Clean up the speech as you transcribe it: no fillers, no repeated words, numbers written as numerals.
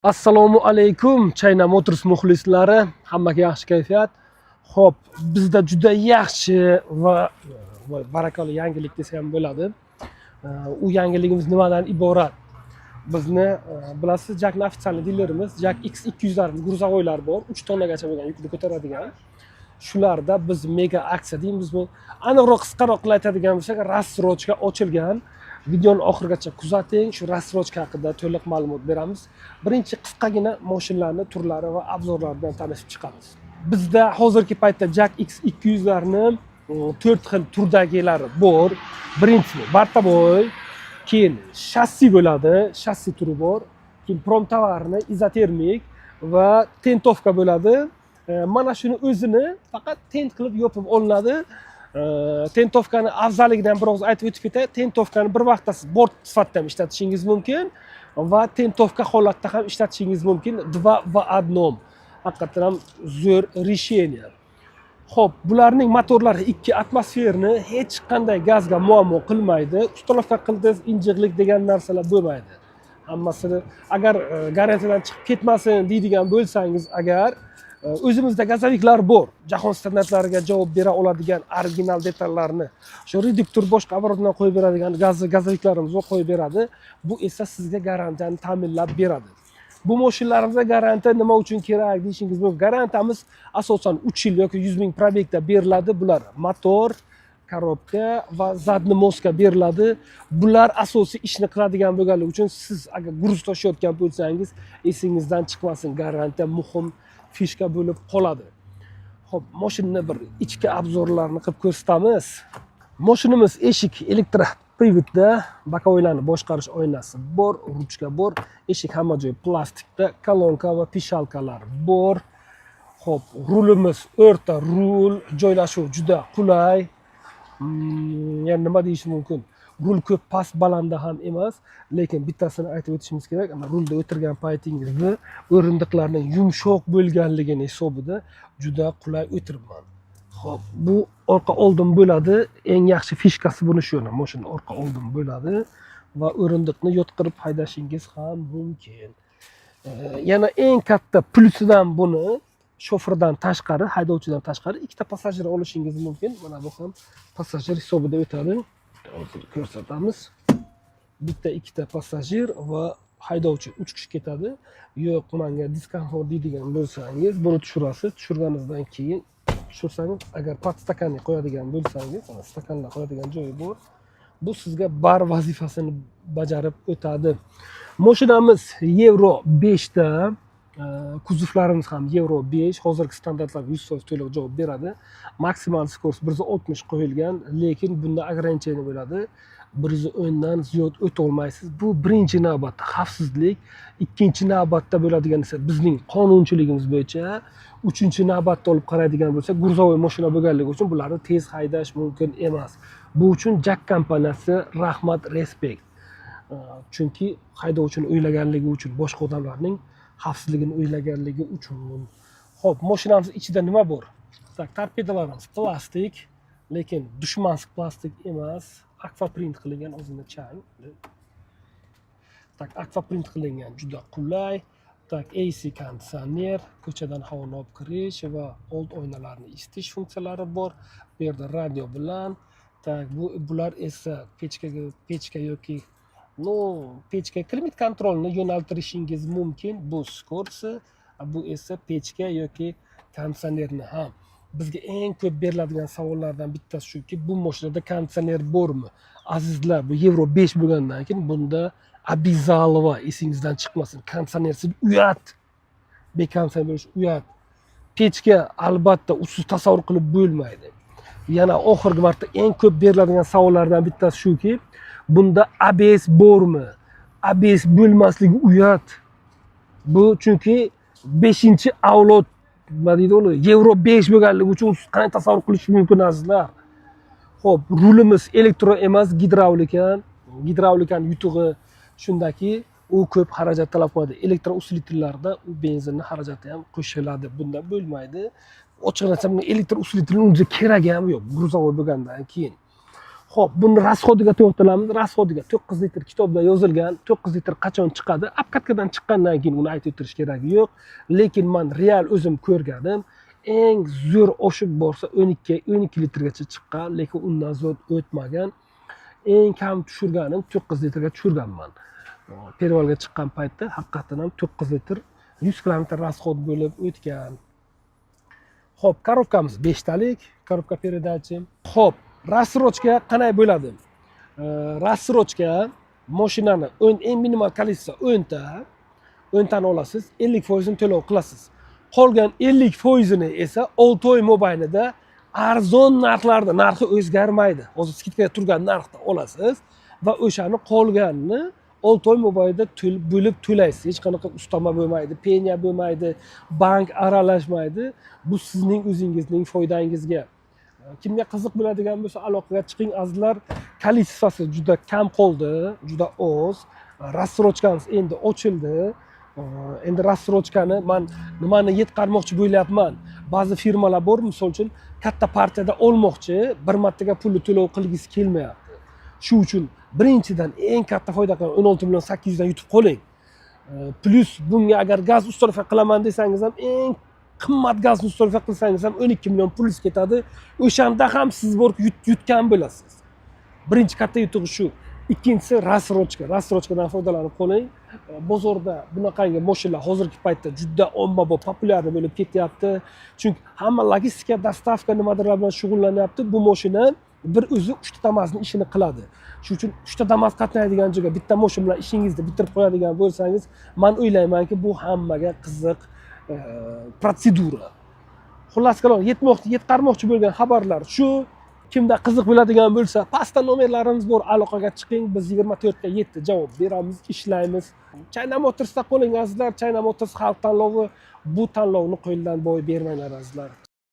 Assalomu alaykum China Motors muxlislari, hammaga yaxshi kayfiyat. Xo'p, bizda juda yaxshi va barakali yangilik desa ham bo'ladi. U yangiligimiz nimadan iborat? Bizni bilasiz, Jack'ning ofitsial dilerimiz Jack X200 gruzovoylar bor, 3 tonnagacha bo'lgan yukni ko'taradigan. Shularda biz mega aksiya deymizmi? Aniqroq qisqaroq qilib aytadigan bo'lsak, rassrochka ochilgan. Videoni oxirigacha kuzating, shu rassrochka haqida to'liq ma'lumot beramiz. Birinchi qisqagina mashinalarning turlari va obzorlari bilan tanishib chiqamiz. Bizda hozirgi paytda Jack X200 larni 4 xil turdagilari bor. Birinchisi bartaboy, keyin shassi bo'ladi, shassi turi bor. Keyin promtovarni izotermik va tentovka bo'ladi. Mana shuni o'zini faqat tent qilib yopib olinadi. Tentovkani afzalligidan biroz aytib o'tib ketay. Tentovkani bir vaqtda siz bort sifatida ham ishlatishingiz mumkin va tentovka holatda ham ishlatishingiz mumkin. Dva va одном. Haqiqatan ham zo'r решение. Xo'p, bularning motorlari 2 atmosferni hech qanday gazga muammo qilmaydi. Ustalovka qildingiz, injiqlik degan narsalar bo'lmaydi. Hammasini agar garantiyadan chiqib ketmasin deydigan bo'lsangiz, agar o'zimizda gazoviklar bor. Jahon standartlariga javob bera oladigan original detallarni shu reduktor boshqa оборотdan qo'yib beradigan gazoviklarimiz qo'yib beradi. Bu esa sizga garantiyani ta'minlab beradi. Bu mashinalarimizga garantiya nima uchun kerak deyishingiz mumkin. Garantiyamiz asosan 3 yil yoki 100 ming probegda beriladi. Bular motor, korobka va zadniy moska beriladi. Bular asosiy ishni qiladigan bo'lganligi uchun siz agar gruz tashiyotgan bo'lsangiz, esingizdan chiqmasin, garantiya muhim fishka bo'lib qoladi. Xo'p, mashinani bir ichki obzorlarini qilib ko'rsatamiz. Mashinamiz eshik elektroprivodda, bokovoylarni boshqarish oynasi bor, ruchka bor, eshik hamma joyi plastikda, kolonka va pishalkalar bor. Xo'p, rulimiz o'rta rul, joylashuv juda qulay. Yani nima deyish mumkin? Rul ko'p past balanda ham emas, lekin bittasini aytib o'tishimiz kerak. Ana rulda o'tirgan paytingizda o'rindiqlarning yumshoq bo'lganligini hisobida juda qulay o'tiribman. Xo'p, bu orqa oldin bo'ladi. Eng yaxshi fishkasi buni shu. Mashina orqa oldin bo'ladi va o'rindiqni yotqirib haydashingiz ham mumkin. Yana eng katta plusidan buni shoferdan tashqari, haydovchidan tashqari ikkita passajir olishingiz mumkin. Mana bu ham passajir hisobida o'tadi. Hozir ko'rsatamiz. Bitta ikkita passajir va haydovchi 3 kishi ketadi. Yo'q, menga diskomfort deydigan bo'lsangiz, buni tushirasiz. Tushirganingizdan keyin tushirsangiz, agar podstakanni qo'yadigan bo'lsangiz, stakanlar qo'yadigan joyi bor. Bu sizga bar vazifasini bajarib o'tadi. Mashinamiz Euro 5 da, kuzovlarimiz ham Euro 5, hozirgi standartlarga 100% to'liq javob beradi. Maksimal skorost 160 qo'yilgan, lekin bunda ограничение bo'ladi. 110 dan ziyod o'ta olmaysiz. Bu birinchi navbatda xavfsizlik, ikkinchi navbatda bo'ladigan esa bizning qonunchiligimiz bo'yicha, uchinchi navbatda olib qaraydigan bo'lsak, gruzovoy mashina bo'lganligi uchun bularni tez haydash mumkin emas. Bu uchun Jack kompaniyasi rahmat, respekt. Chunki haydovchini o'ylaganligi uchun, boshqa odamlarning xavfsizligini o'ylaganligi uchun. Xo'p, mashinamiz ichida nima bor? Torpedolarimiz plastik, lekin dushmansk plastik emas, akvaprint qilingan, o'zini chang. Akvaprint qilingan, juda qulay. AC konditsioner, ko'chadan havoni olib kirish va old oynalarni isitish funksiyalari bor. Bu yerda radio bilan, bular esa pechka yoki pechka klimat kontrolni yo'naltirishingiz mumkin. Bu skorsi, bu esa pechka yoki konditsionerni ham. Bizga eng ko'p beriladigan savollardan bittasi shuki, bu mashinada konditsioner bormi? Azizlar, bu Euro 5 bo'lgandan keyin bunda обязалово, esingizdan chiqmasin, konditsionersiz uyat. Bekonditsioner bo'lish uyat. Pechka albatta usiz tasavvur qilib bo'lmaydi. Yana oxirgi marta eng ko'p beriladigan savollardan bittasi shuki, bunda ABS bormi? ABS bo'lmasligi uyat. Bu chunki 5-avlod nima deydi uni, Euro 5 bo'lganligi uchun qanday tasavvur qilish mumkin azizlar. Xo'p, rulimiz elektro emas, gidravlikani yutug'i shundaki, u ko'p xarajat talab qiladi. Elektro usilitrlarda u benzinning xarajati ham qo'shiladi. Bundan bo'lmaydi. Ochiqcha elektro usilitrning o'zi kerak ham yo'q, gruzovoy bo'lgandan keyin. Xo'p, buni rasxodiga to'xtalamiz. Rasxodiga 9 litr kitobda yozilgan. 9 litr qachon chiqadi? Apkatkadan chiqqandan keyin uni aytib o'tirish keragi yo'q. Lekin men real o'zim ko'rganim, eng zo'r oshib borsa 12 litrgacha chiqqan, lekin undan zo'r o'tmagan. Eng kam tushirganim 9 litrga tushirganman. Pervolga chiqqan paytda haqiqatan ham 9 litr 100 kilometr rasxod bo'lib o'tgan. Xo'p, korobkamiz 5 talik, korobka передачи. Xo'p, рассрочка qanday bo'ladi? Рассрочка mashinani eng minimal kolичество 10 ta. 10 tani olasiz, 50% ni to'lov qilasiz. Qolgan 50% ni esa 6 oy mobaynida arzon narxlarda, narxi o'zgarmaydi. Hozir skidkaga turgan narxda olasiz va o'shani qolganini 6 oy mobaynida bo'lib to'laysiz. Hech qanaqa ustama bo'lmaydi, penya bo'lmaydi, bank aralashmaydi. Bu sizning o'zingizning foydangizga. Kimga qiziq bo'ladigan bo'lsa, aloqaga chiqing azizlar. Kolичествоsi juda kam qoldi, juda oz. Рассрочкamiz endi ochildi. Endi рассрочкani men nimani yetkazmoqchi bo'lyapman? Ba'zi firmalar bor, misol uchun katta partiyada olmoqchi, bir martaga pulni to'lov qilgisi kelmayapti. Shu uchun birinchidan eng katta foyda qilgan 16.800 dan yutib qoling. Plus bunga agar gaz ustarofa qilaman desangiz ham eng qimmat gazni ustarofa qilsangiz ham 12 million pul ketadi. O'shanda ham siz bor yutgan bo'lasiz. Birinchi katta yutug'i shu. Ikkinchisi рассрочка. Рассрочкаdan foydalanib qoling. Bozorda bunaqangi mashinalar hozirgi paytda juda ommabop, populyar bo'lib ketyapti. Chunki hamma logistika, dostavka nimadirlar bilan shug'ullanyapti. Bu mashina bir o'zi 3 ta Damas'ni ishini qiladi. Shuning uchun 3 ta Damas qatnaydigan joyga bitta mashina bilan ishingizni bitirib qo'yadigan bo'lsangiz, men o'ylaymanki, bu hammaga qiziq protsedura. Xullas kalom, yetkazmoqchi bo'lgan xabarlar shu. Kimda qiziq bo'ladigan bo'lsa, pastda nomerlarimiz bor, aloqaga chiqing. Biz 24 ga 7 javob beramiz, ishlaymiz. China Motorsda qo'ling azizlar. China Motors xalq tanlovi, bu tanlovni qo'ldan boy bermanglar azizlar.